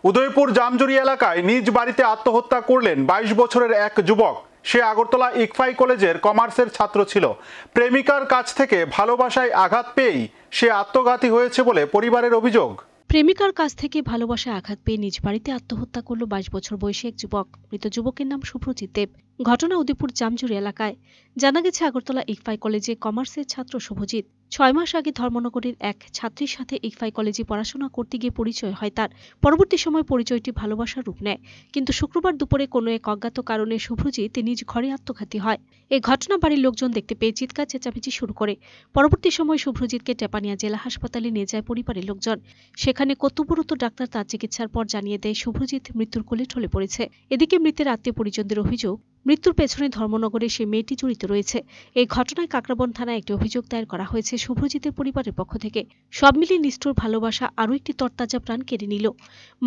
উদয়পুর জামজুরি এলাকায় নিজ বাড়িতে আত্মহত্যা করলেন 22 বছরের এক যুবক। সে আগরতলা ইকফাই কলেজের কমার্সের ছাত্র ছিল। প্রেমিকার কাছ থেকে ভালোবাসায় আঘাত পেয়েই সে আত্মঘাতী হয়েছে বলে পরিবারের অভিযোগ। প্রেমিকার কাছ থেকে ভালোবাসায় আঘাত পেয়ে নিজ বাড়িতে আত্মহত্যা করল 22 বছর বয়সী এক যুবক। মৃত যুবকের নাম শুভ্রজিৎ দেব। ঘটনা উদয়পুর জামজুরি এলাকায়। জানা গেছে, আগরতলা ইকফাই কলেজে কমার্সের ছাত্র শুভজিৎ 6 মাস আগে ধর্মনগরের এক ছাত্রীর সাথে ইকফাই কলেজে পড়াশোনা করতে গিয়ে পরিচয় হয় তার। পরবর্তী সময় পরিচয়টি ভালোবাসার রূপ নেয়, কিন্তু শুক্রবার দুপুরে কোনো এক অজ্ঞাত কারণে শুভ্রজিৎ নিজ ঘরে আত্মঘাতী হয়। এই ঘটনা বাড়ির লোকজন দেখতে পেয়ে চিৎকার চেঁচামেচি শুরু করে। পরবর্তী সময় শুভ্রজিৎকে টেপানিয়া জেলা হাসপাতালে নিয়ে যায় পরিবারের লোকজন। সেখানে কর্তব্যরত ডাক্তার তার চিকিৎসার পর জানিয়ে দেয় শুভ্রজিৎ মৃত্যুর কোলে ঢলে পড়েছে। এদিকে মৃতের আত্মীয় পরিজনদের অভিযোগ, মৃত্যুর পেছনে ধর্মনগরে সে মেয়েটি জড়িত রয়েছে। এই ঘটনায় কাকরাবন থানায় একটি অভিযোগ দায়ের করা হয়েছে শুভ্রজিতের পরিবারের পক্ষ থেকে। সব মিলিয়ে নিষ্ঠুর ভালোবাসা আরও একটি তরতাজা প্রাণ কেড়ে নিল।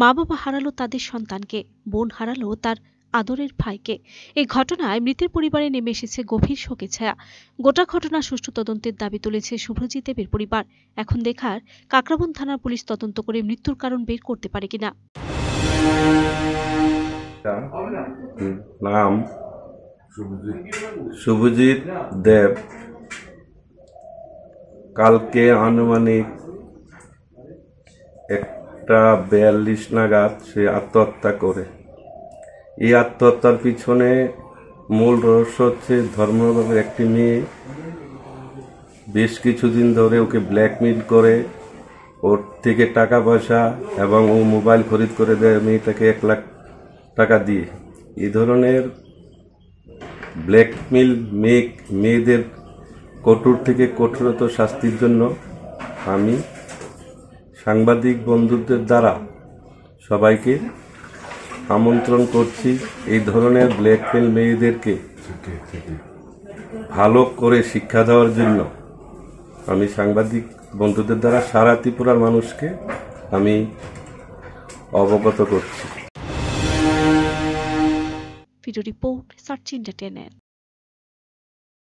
মা বাবা হারালো তাদের সন্তানকে, বোন হারালো তার আদরের ভাইকে। এই ঘটনায় মৃতের পরিবারে নেমে এসেছে গভীর শোকের ছায়া। গোটা ঘটনা সুষ্ঠু তদন্তের দাবি তুলেছে শুভ্রজিৎ দেবের পরিবার। এখন দেখার, কাকরাবন থানার পুলিশ তদন্ত করে মৃত্যুর কারণ বের করতে পারে কিনা। নাম শুভজিৎ দেব। কালকে আনুমানিক 1:42 নাগাদ সে আত্মহত্যা করে। এই আত্মহত্যার পিছনে মূল রহস্য হচ্ছে, ধর্মনগরের একটি মেয়ে বেশ কিছুদিন ধরে ওকে ব্ল্যাকমেইল করে, ওর থেকে টাকা পয়সা এবং ও মোবাইল খরিদ করে দেয় মেয়েটাকে 1 লাখ টাকা দিয়ে। এই ধরনের ব্ল্যাকমেইল মেয়েদের কঠোর থেকে কঠোরতর শাস্তির জন্য আমি সাংবাদিক বন্ধুদের দ্বারা সবাইকে আমন্ত্রণ করছি, এই ধরনের ব্ল্যাকমেইল মেয়েদেরকে ভালো করে শিক্ষা দেওয়ার জন্য আমি সাংবাদিক বন্ধুদের দ্বারা সারা ত্রিপুরার মানুষকে আমি অবগত করছি। Video report search entertainment.